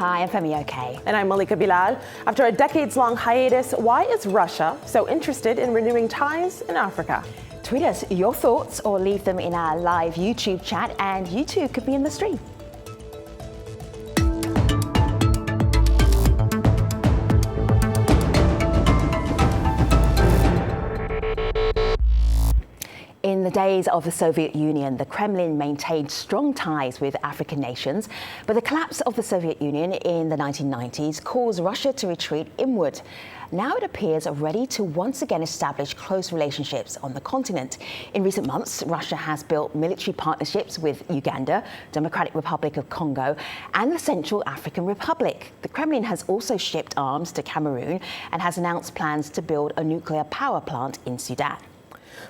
Hi, I'm Femi Okay. And I'm Malika Bilal. After a decades-long hiatus, why is Russia so interested in renewing ties in Africa? Tweet us your thoughts or leave them in our live YouTube chat, and you too could be in the stream. In the days of the Soviet Union, the Kremlin maintained strong ties with African nations, but the collapse of the Soviet Union in the 1990s caused Russia to retreat inward. Now it appears ready to once again establish close relationships on the continent. In recent months, Russia has built military partnerships with Uganda, Democratic Republic of Congo, and the Central African Republic. The Kremlin has also shipped arms to Cameroon and has announced plans to build a nuclear power plant in Sudan.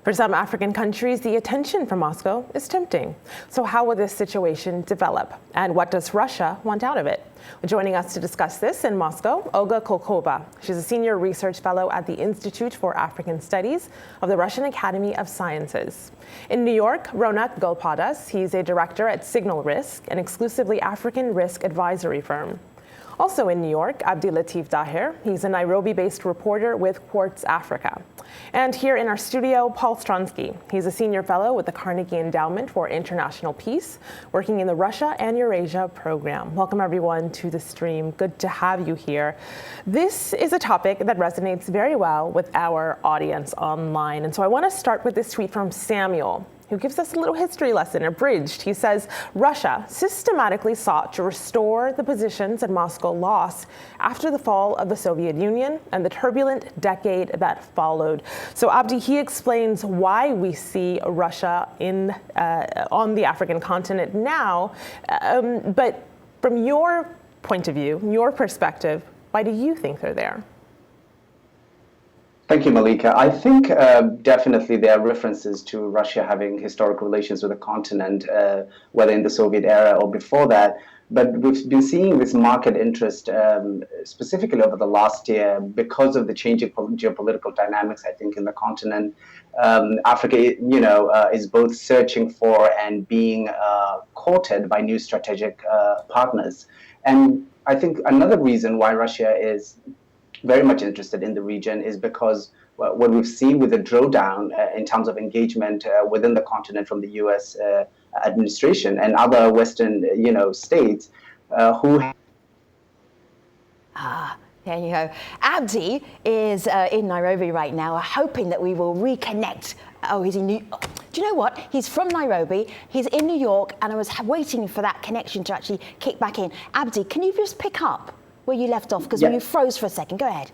For some African countries, the attention from Moscow is tempting. So how will this situation develop? And what does Russia want out of it? Joining us to discuss this in Moscow, Olga Kolkova. She's a senior research fellow at the Institute for African Studies of the Russian Academy of Sciences. In New York, Ronak Golpadas. He's a director at Signal Risk, an exclusively African risk advisory firm. Also in New York, Abdi Latif Daher. He's a Nairobi-based reporter with Quartz Africa. And here in our studio, Paul Stronsky. He's a senior fellow with the Carnegie Endowment for International Peace, working in the Russia and Eurasia program. Welcome everyone to the stream. Good to have you here. This is a topic that resonates very well with our audience online. And so I want to start with this tweet from Samuel, who gives us a little history lesson, abridged. He says, Russia systematically sought to restore the positions that Moscow lost after the fall of the Soviet Union and the turbulent decade that followed. So Abdi, he explains why we see Russia on the African continent now. But from your point of view, your perspective, why do you think they're there? Thank you, Malika. I think definitely there are references to Russia having historic relations with the continent, whether in the Soviet era or before that. But we've been seeing this market interest specifically over the last year because of the changing geopolitical dynamics, I think, in the continent. Africa, is both searching for and being courted by new strategic partners. And I think another reason why Russia is very much interested in the region is because what we've seen with the drawdown in terms of engagement within the continent from the U.S. Administration and other Western, states who. There you go. Abdi is in Nairobi right now, hoping that we will reconnect. Oh, he's in New. Do you know what? He's from Nairobi. He's in New York, and I was waiting for that connection to actually kick back in. Abdi, can you just pick up where you left off, because you froze for a second? Go ahead.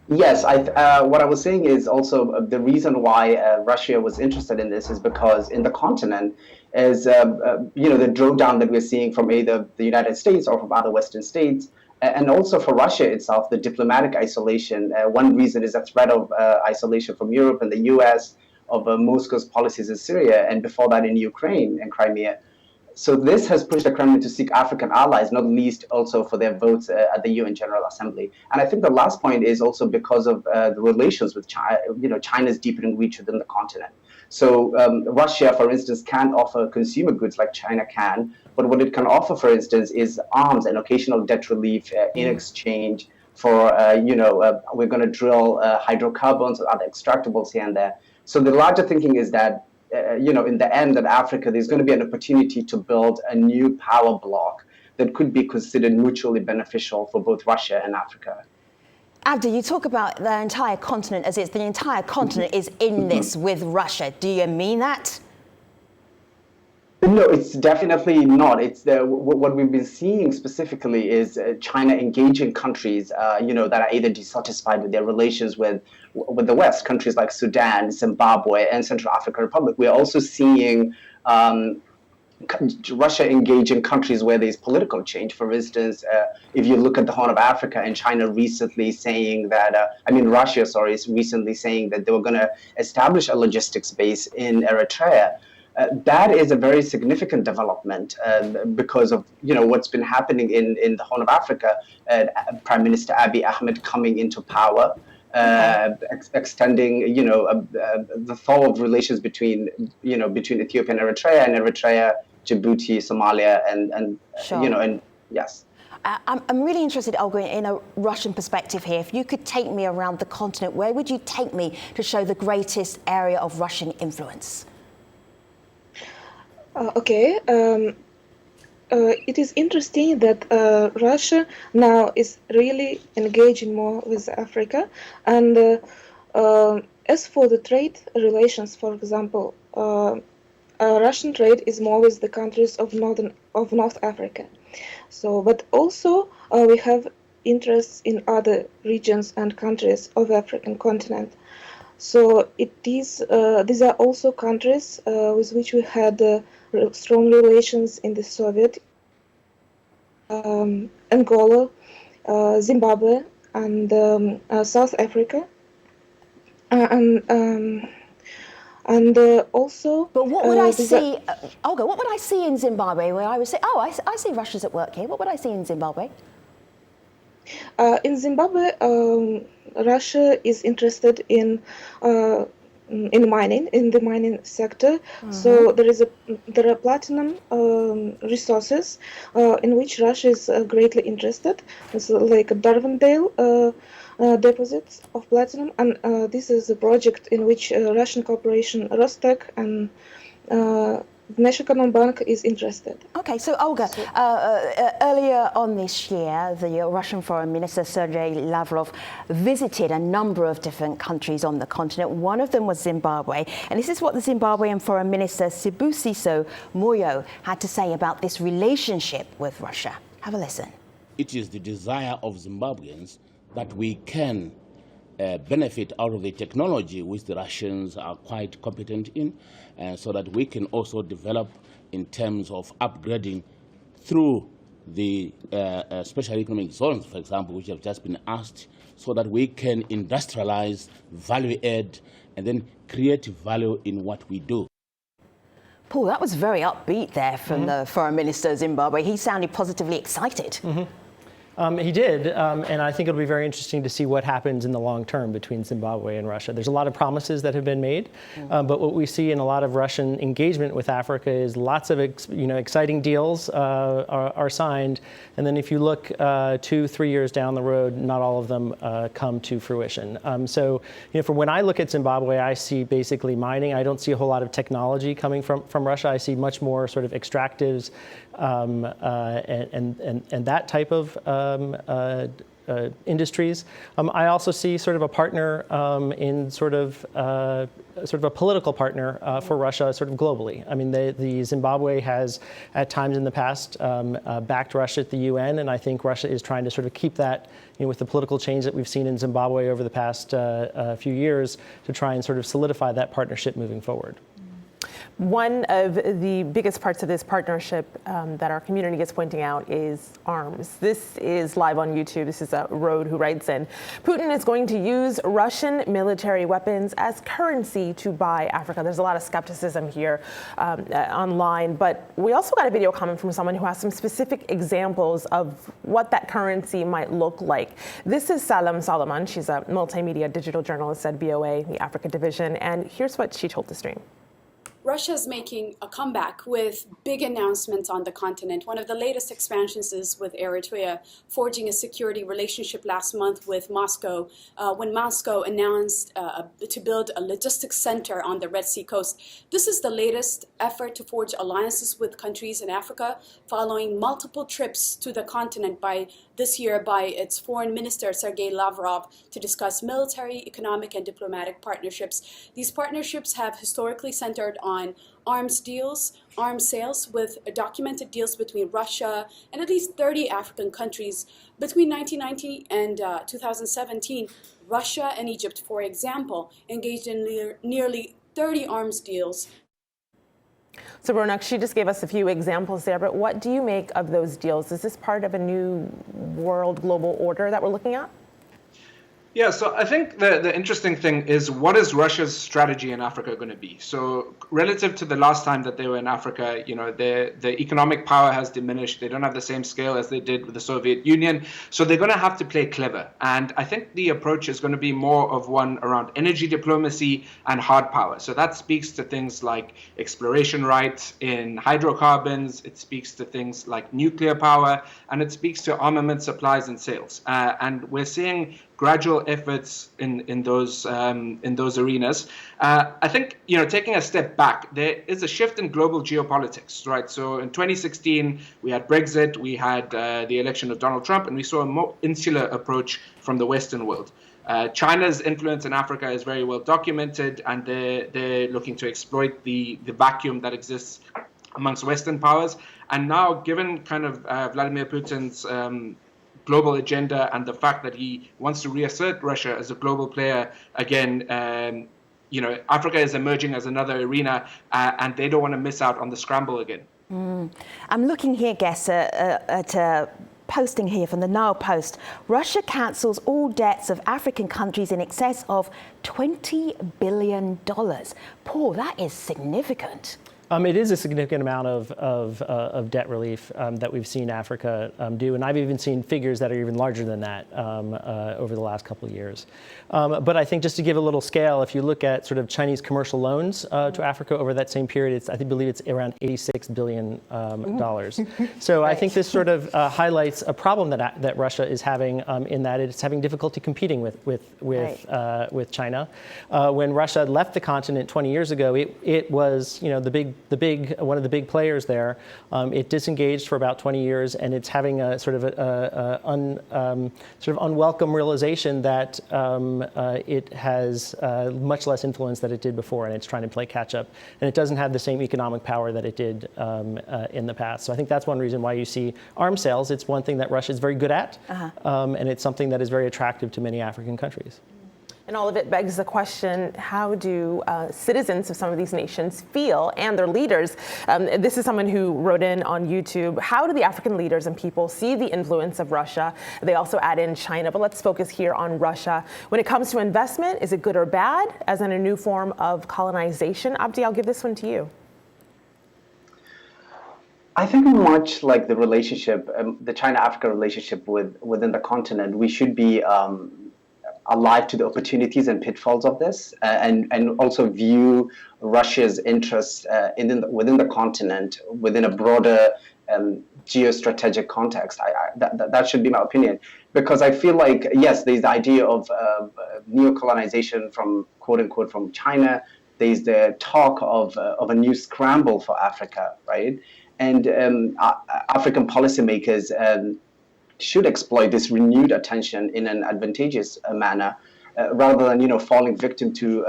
Yes, what I was saying is also the reason why Russia was interested in this is because in the continent is the drawdown that we're seeing from either the United States or from other Western states, and also for Russia itself, the diplomatic isolation. One reason is a threat of isolation from Europe and the U.S. of Moscow's policies in Syria, and before that in Ukraine and Crimea. So this has pushed the Kremlin to seek African allies, not least also for their votes at the UN General Assembly. And I think the last point is also because of the relations with China, China's deepening reach within the continent. So Russia, for instance, can't offer consumer goods like China can, but what it can offer, for instance, is arms and occasional debt relief in exchange for, we're going to drill hydrocarbons or other extractables here and there. So the larger thinking is that in the end, in Africa, there's going to be an opportunity to build a new power bloc that could be considered mutually beneficial for both Russia and Africa. Abdi, you talk about the entire continent as if the entire continent is in this with Russia. Do you mean that? No, it's definitely not. It's what we've been seeing specifically is China engaging countries, that are either dissatisfied with their relations with the West, countries like Sudan, Zimbabwe, and Central African Republic. We're also seeing Russia engaging countries where there's political change. For instance, if you look at the Horn of Africa and China recently saying that, Russia, is recently saying that they were going to establish a logistics base in Eritrea. That is a very significant development because of what's been happening in the Horn of Africa. Prime Minister Abiy Ahmed coming into power, extending the thaw of relations between Ethiopia and Eritrea Djibouti, Somalia, and sure. And yes. I'm really interested, Olga, in a Russian perspective here. If you could take me around the continent, where would you take me to show the greatest area of Russian influence? Okay. It is interesting that Russia now is really engaging more with Africa, and as for the trade relations, for example, Russian trade is more with the countries of North Africa. So, but also we have interests in other regions and countries of African continent. So it is these are also countries with which we had strong relations in the Soviet, Angola, Zimbabwe, and South Africa, and also. But what would I see, Olga? What would I see in Zimbabwe where I would say, oh, I see Russia's at work here? What would I see in Zimbabwe? In Zimbabwe, Russia is interested in mining, in the mining sector. Mm-hmm. So there are platinum resources in which Russia is greatly interested. It's like Darwindale deposits of platinum, and this is a project in which Russian corporation Rostec and National Bank is interested. Okay, so Olga, earlier on this year, the Russian Foreign Minister Sergei Lavrov visited a number of different countries on the continent. One of them was Zimbabwe, and this is what the Zimbabwean Foreign Minister Sibusiso Moyo had to say about this relationship with Russia. Have a listen. It is the desire of Zimbabweans that we can benefit out of the technology which the Russians are quite competent in, so that we can also develop in terms of upgrading through the special economic zones, for example, which have just been asked, so that we can industrialize, value add, and then create value in what we do. Paul, that was very upbeat there from the Foreign Minister of Zimbabwe. He sounded positively excited. He did, and I think it'll be very interesting to see what happens in the long term between Zimbabwe and Russia. There's a lot of promises that have been made, but what we see in a lot of Russian engagement with Africa is lots of exciting deals are signed, and then if you look 2-3 years down the road, not all of them come to fruition. So, from when I look at Zimbabwe, I see basically mining. I don't see a whole lot of technology coming from Russia. I see much more sort of extractives and that type of industries. I also see sort of a partner in sort of a political partner for Russia, sort of globally. I mean, the Zimbabwe has at times in the past backed Russia at the UN, and I think Russia is trying to sort of keep that, with the political change that we've seen in Zimbabwe over the past few years, to try and sort of solidify that partnership moving forward. One of the biggest parts of this partnership that our community is pointing out is arms. This is live on YouTube. This is Road who writes in. Putin is going to use Russian military weapons as currency to buy Africa. There's a lot of skepticism here online, but we also got a video comment from someone who has some specific examples of what that currency might look like. This is Salam Salman. She's a multimedia digital journalist at BOA, the Africa division, and here's what she told the stream. Russia is making a comeback with big announcements on the continent. One of the latest expansions is with Eritrea, forging a security relationship last month with Moscow, when Moscow announced to build a logistics center on the Red Sea coast. This is the latest effort to forge alliances with countries in Africa, following multiple trips to the continent this year by its foreign minister, Sergei Lavrov, to discuss military, economic, and diplomatic partnerships. These partnerships have historically centered on arms deals, arms sales, with documented deals between Russia and at least 30 African countries. Between 1990 and 2017, Russia and Egypt, for example, engaged in nearly 30 arms deals. So Ronak, she just gave us a few examples there, but what do you make of those deals? Is this part of a new world global order that we're looking at? Yeah, so I think the interesting thing is, what is Russia's strategy in Africa going to be? So relative to the last time that they were in Africa, the economic power has diminished. They don't have the same scale as they did with the Soviet Union. So they're going to have to play clever. And I think the approach is going to be more of one around energy diplomacy and hard power. So that speaks to things like exploration rights in hydrocarbons. It speaks to things like nuclear power, and it speaks to armament supplies and sales. And we're seeing gradual efforts in those arenas. I think, taking a step back, there is a shift in global geopolitics, right? So in 2016, we had Brexit, we had the election of Donald Trump, and we saw a more insular approach from the Western world. China's influence in Africa is very well documented, and they're looking to exploit the vacuum that exists amongst Western powers. And now, given kind of Vladimir Putin's global agenda and the fact that he wants to reassert Russia as a global player again, Africa is emerging as another arena, and they don't want to miss out on the scramble again. I'm looking here, Guess, at a posting here from the Nile Post. Russia cancels all debts of African countries in excess of $20 billion. Paul, that is significant. It is a significant amount of debt relief that we've seen Africa do, and I've even seen figures that are even larger than that over the last couple of years. But I think just to give a little scale, if you look at sort of Chinese commercial loans to Africa over that same period, I believe it's around $86 billion. So I think this sort of highlights a problem that Russia is having in that it's having difficulty competing with China. When Russia left the continent 20 years ago, it was one of the big players there. It disengaged for about 20 years, and it's having a sort of unwelcome realization that it has much less influence than it did before, and it's trying to play catch up. And it doesn't have the same economic power that it did in the past. So I think that's one reason why you see arms sales. It's one thing that Russia is very good at, and it's something that is very attractive to many African countries. And all of it begs the question, how do citizens of some of these nations feel, and their leaders? This is someone who wrote in on YouTube. How do the African leaders and people see the influence of Russia? They also add in China, but let's focus here on Russia. When it comes to investment, is it good or bad, as in a new form of colonization? Abdi, I'll give this one to you. I think much like the relationship, the China-Africa relationship within the continent, we should be alive to the opportunities and pitfalls of this, and also view Russia's interests within the continent within a broader geostrategic context. That should be my opinion, because I feel like, yes, there's the idea of neocolonization from quote unquote from China. There's the talk of a new scramble for Africa, right? And African policymakers should exploit this renewed attention in an advantageous manner, rather than falling victim to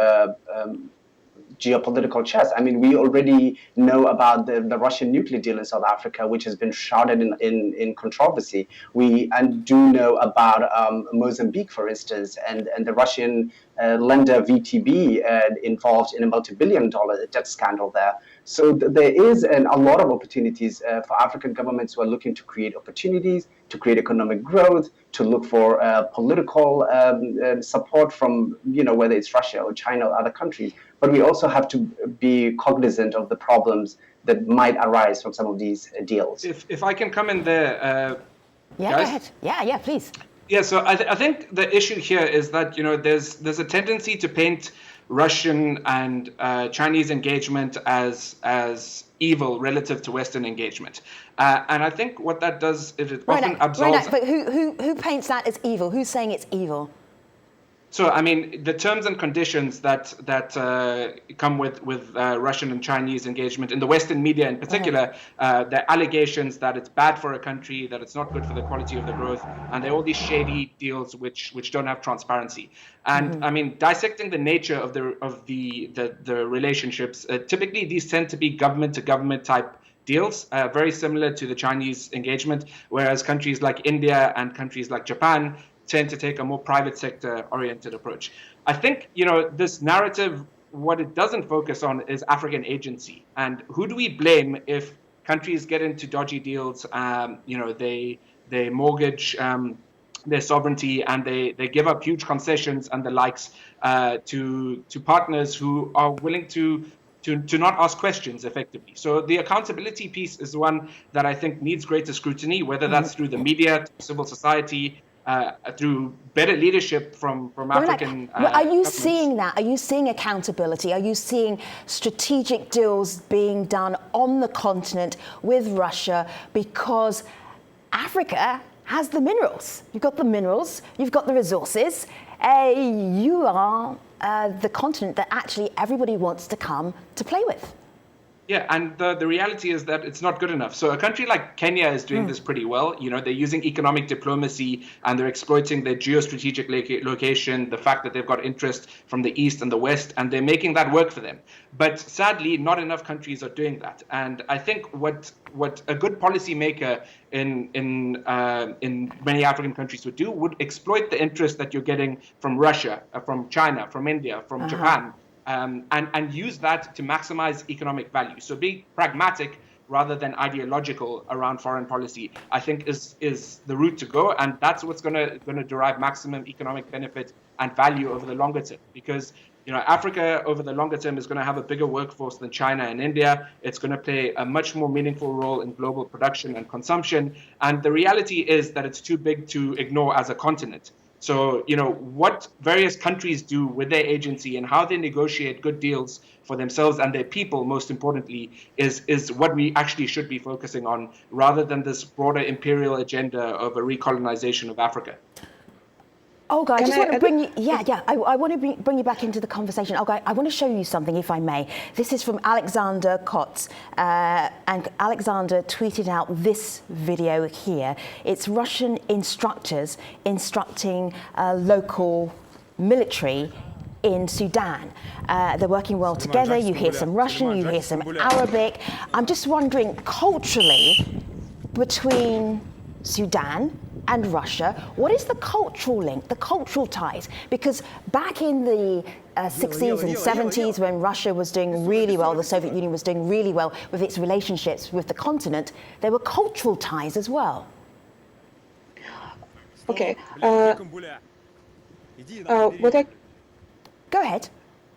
geopolitical chess. I mean, we already know about the Russian nuclear deal in South Africa, which has been shrouded in controversy. We do know about Mozambique, for instance, and the Russian lender VTB involved in a multi-billion-dollar debt scandal there. So there is a lot of opportunities for African governments who are looking to create opportunities, to create economic growth, to look for political support from, whether it's Russia or China or other countries. But we also have to be cognizant of the problems that might arise from some of these deals. If I can come in there, yeah, guys? Go ahead. Yeah, please. Yeah, so I think the issue here is that there's a tendency to paint Russian and Chinese engagement as evil relative to Western engagement, and I think what that does is it often absolves. But who paints that as evil? Who's saying it's evil? So, I mean, the terms and conditions that come with Russian and Chinese engagement in the Western media in particular, the allegations that it's bad for a country, that it's not good for the quality of the growth, and there are all these shady deals which don't have transparency. And I mean, dissecting the nature of the relationships, typically these tend to be government to government type deals, very similar to the Chinese engagement, whereas countries like India and countries like Japan tend to take a more private sector oriented approach. I think, this narrative, what it doesn't focus on is African agency. And who do we blame if countries get into dodgy deals, they mortgage their sovereignty, and they give up huge concessions and the likes to partners who are willing to not ask questions effectively. So the accountability piece is one that I think needs greater scrutiny, whether that's through the media, civil society, through better leadership from African are you governments. seeing that? Are you seeing accountability? Are you seeing strategic deals being done on the continent with Russia because Africa has the minerals? You've got the minerals, you've got the resources. You are the continent that actually everybody wants to come to play with. Yeah, and the reality is that it's not good enough. So a country like Kenya is doing this pretty well. You know, they're using economic diplomacy and they're exploiting their geostrategic location, the fact that they've got interest from the east and the west, and they're making that work for them. But sadly, not enough countries are doing that. And I think what a good policymaker in many African countries would exploit the interest that you're getting from Russia, from China, from India, from Japan. And use that to maximize economic value. So being pragmatic rather than ideological around foreign policy, I think is the route to go, and that's what's going to derive maximum economic benefit and value over the longer term. Because Africa over the longer term is going to have a bigger workforce than China and India. It's going to play a much more meaningful role in global production and consumption. And the reality is that it's too big to ignore as a continent. So, what various countries do with their agency and how they negotiate good deals for themselves and their people, most importantly, is what we actually should be focusing on, rather than this broader imperial agenda of a recolonization of Africa. Olga, I just want to bring you, I want to bring you back into the conversation. Olga, I want to show you something, if I may. This is from Alexander Kotz, and Alexander tweeted out this video here. It's Russian instructors instructing local military in Sudan. They're working well together. You hear some Russian, you hear some Arabic. I'm just wondering, culturally, between Sudan and Russia, what is the cultural link, the cultural ties? Because back in the 60s and 70s, when Russia was doing really well, the Soviet Union was doing really well with its relationships with the continent, there were cultural ties as well. Okay. Go ahead.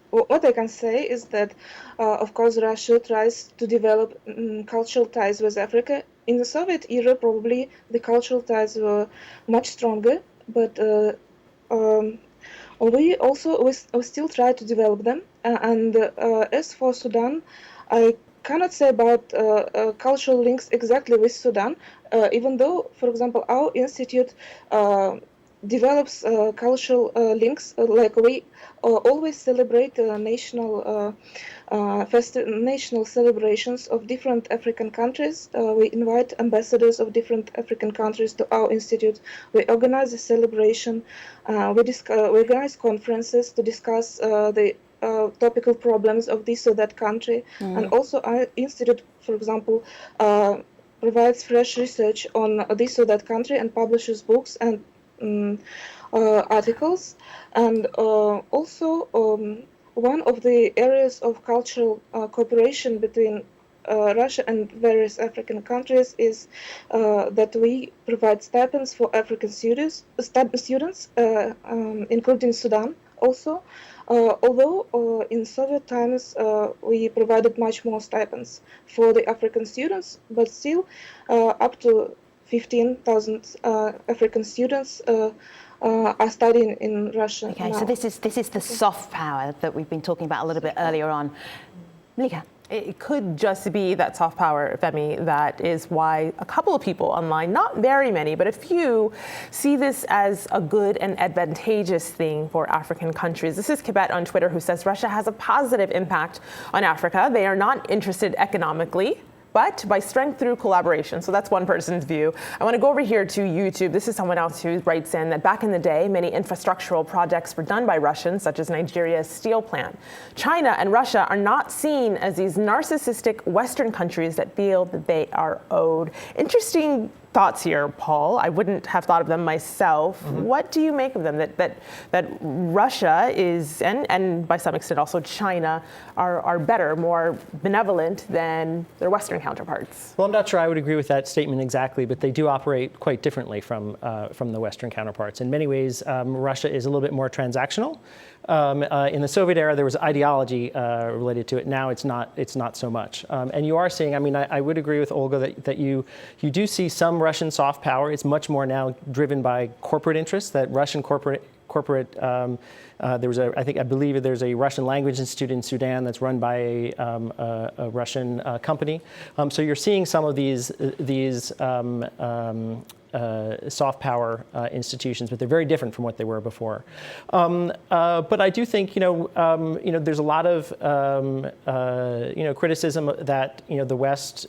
What I can say is that, of course, Russia tries to develop cultural ties with Africa. In the Soviet era, probably the cultural ties were much stronger, but we still try to develop them. And as for Sudan, I cannot say about cultural links exactly with Sudan, even though, for example, our institute develops cultural links, like we always celebrate national celebrations of different African countries. We invite ambassadors of different African countries to our institute. We organize a celebration. We organize conferences to discuss the topical problems of this or that country. And also our institute, for example, provides fresh research on this or that country and publishes books and articles. And also one of the areas of cultural cooperation between Russia and various African countries is that we provide stipends for African students, including Sudan also. Although in Soviet times we provided much more stipends for the African students, but still up to 15,000 African students are studying in Russia. Okay, now. so this is the soft power that we've been talking about a little bit earlier on. Malika. It could just be that soft power, Femi, that is why a couple of people online, not very many, but a few, see this as a good and advantageous thing for African countries. This is Kibet on Twitter, who says Russia has a positive impact on Africa. They are not interested economically, but by strength through collaboration. So that's one person's view. I want to go over here to YouTube. This is someone else who writes in that back in the day, many infrastructural projects were done by Russians, such as Nigeria's steel plant. China and Russia are not seen as these narcissistic Western countries that feel that they are owed. Interesting thoughts here, Paul. I wouldn't have thought of them myself. What do you make of them? That Russia is, and by some extent also China, are better, more benevolent than their Western counterparts? Well, I'm not sure I would agree with that statement exactly, but they do operate quite differently from the Western counterparts. In many ways, Russia is a little bit more transactional. In the Soviet era, there was ideology related to it. Now it's not so much. And you are seeing, I mean, I would agree with Olga that you do see some Russian soft power. It's much more now driven by corporate interests, that Russian corporate there was I believe there's a Russian language institute in Sudan that's run by a Russian company. So you're seeing some of these soft power institutions, but they're very different from what they were before. But I do think there's a lot of criticism that the West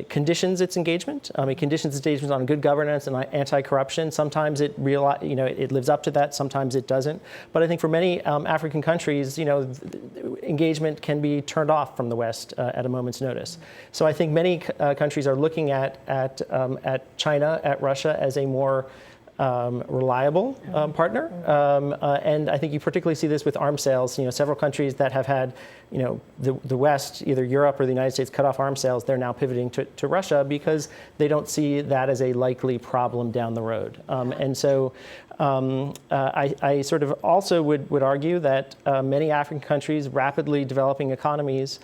conditions its engagement. It conditions its engagement on good governance and anti-corruption. Sometimes it lives up to that. Sometimes it doesn't. But I think for many African countries, engagement can be turned off from the West at a moment's notice. So I think many countries are looking at China, at Russia as a more reliable partner, and I think you particularly see this with arms sales. Several countries that have had, the West, either Europe or the United States, cut off arms sales. They're now pivoting to Russia because they don't see that as a likely problem down the road. And so I sort of also would argue that many African countries, rapidly developing economies,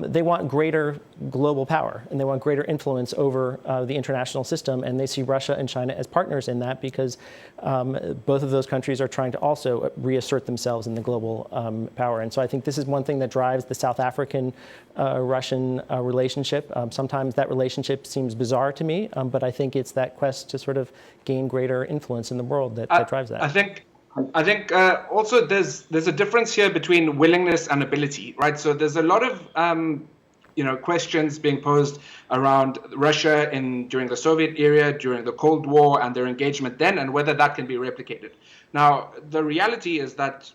they want greater global power and they want greater influence over the international system, and they see Russia and China as partners in that because both of those countries are trying to also reassert themselves in the global power. And so I think this is one thing that drives the South African-Russian relationship. Sometimes that relationship seems bizarre to me, but I think it's that quest to sort of gain greater influence in the world that drives that. I think also there's a difference here between willingness and ability, right? So there's a lot of questions being posed around Russia during the Soviet era, during the Cold War, and their engagement then, and whether that can be replicated. Now, the reality is that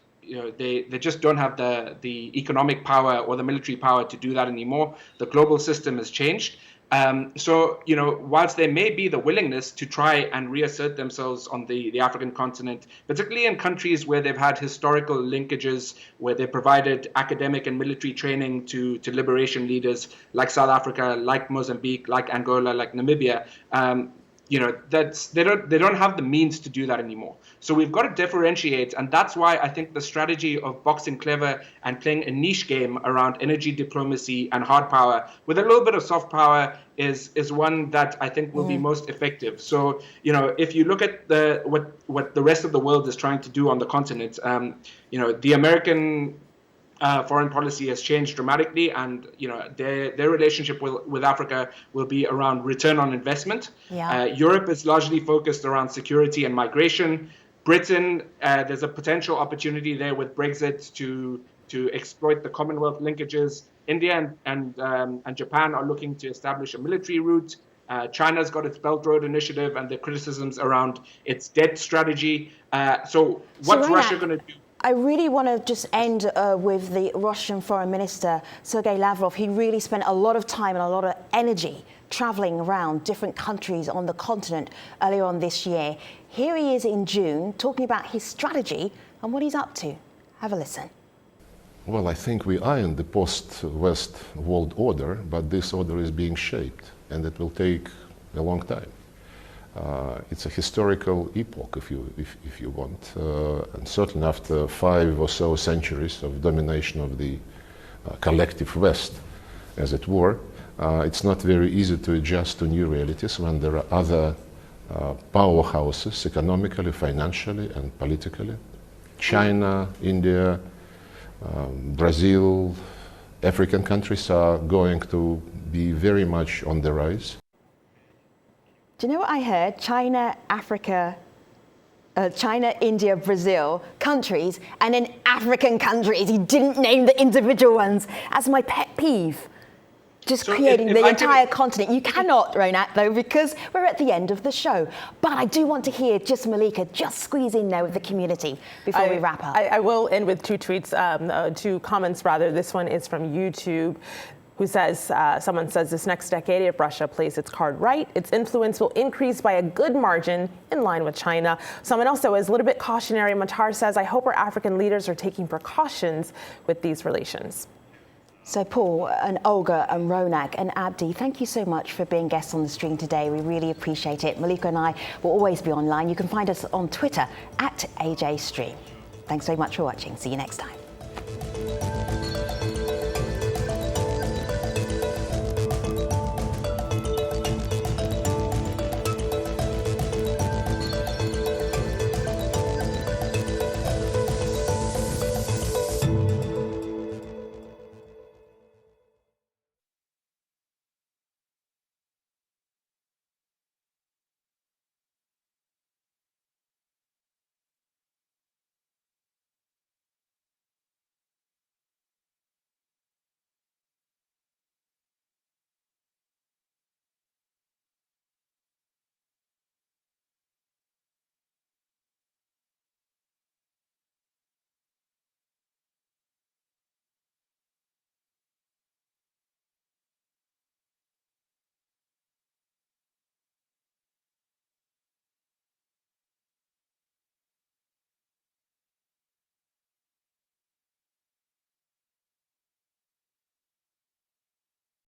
they just don't have the economic power or the military power to do that anymore. The global system has changed. So whilst there may be the willingness to try and reassert themselves on the African continent, particularly in countries where they've had historical linkages, where they provided academic and military training to liberation leaders like South Africa, like Mozambique, like Angola, like Namibia, they don't have the means to do that anymore. So we've got to differentiate, and that's why I think the strategy of boxing clever and playing a niche game around energy diplomacy and hard power with a little bit of soft power is one that I think will be most effective. So if you look at what the rest of the world is trying to do on the continent, the American foreign policy has changed dramatically, and their relationship with Africa will be around return on investment. Yeah. Europe is largely focused around security and migration. Britain, there's a potential opportunity there with Brexit to exploit the Commonwealth linkages. India and Japan are looking to establish a military route. China's got its Belt Road Initiative and the criticisms around its debt strategy. So what's Russia going to do? I really want to just end with the Russian Foreign Minister, Sergei Lavrov. He really spent a lot of time and a lot of energy traveling around different countries on the continent earlier on this year. Here he is in June talking about his strategy and what he's up to. Have a listen. Well, I think we are in the post-West world order, but this order is being shaped, and it will take a long time. It's a historical epoch, if you want, and certainly after 5 or so centuries of domination of the collective West, as it were, it's not very easy to adjust to new realities when there are other powerhouses, economically, financially, and politically. China, India, Brazil, African countries are going to be very much on the rise. Do you know what I heard? China, Africa, China, India, Brazil, countries, and then African countries. He didn't name the individual ones. That's my pet peeve. Just so creating the entire continent. You cannot, Ronat, though, because we're at the end of the show. But I do want to hear just Malika just squeeze in there with the community before we wrap up. I will end with 2 tweets, 2 comments rather. This one is from YouTube. who says, someone says this next decade, if Russia plays its card right, its influence will increase by a good margin in line with China. Someone else, though, is a little bit cautionary. Matar says, I hope our African leaders are taking precautions with these relations. So Paul and Olga and Ronak and Abdi, thank you so much for being guests on the stream today. We really appreciate it. Malika and I will always be online. You can find us on Twitter @AJStream. Thanks very much for watching. See you next time.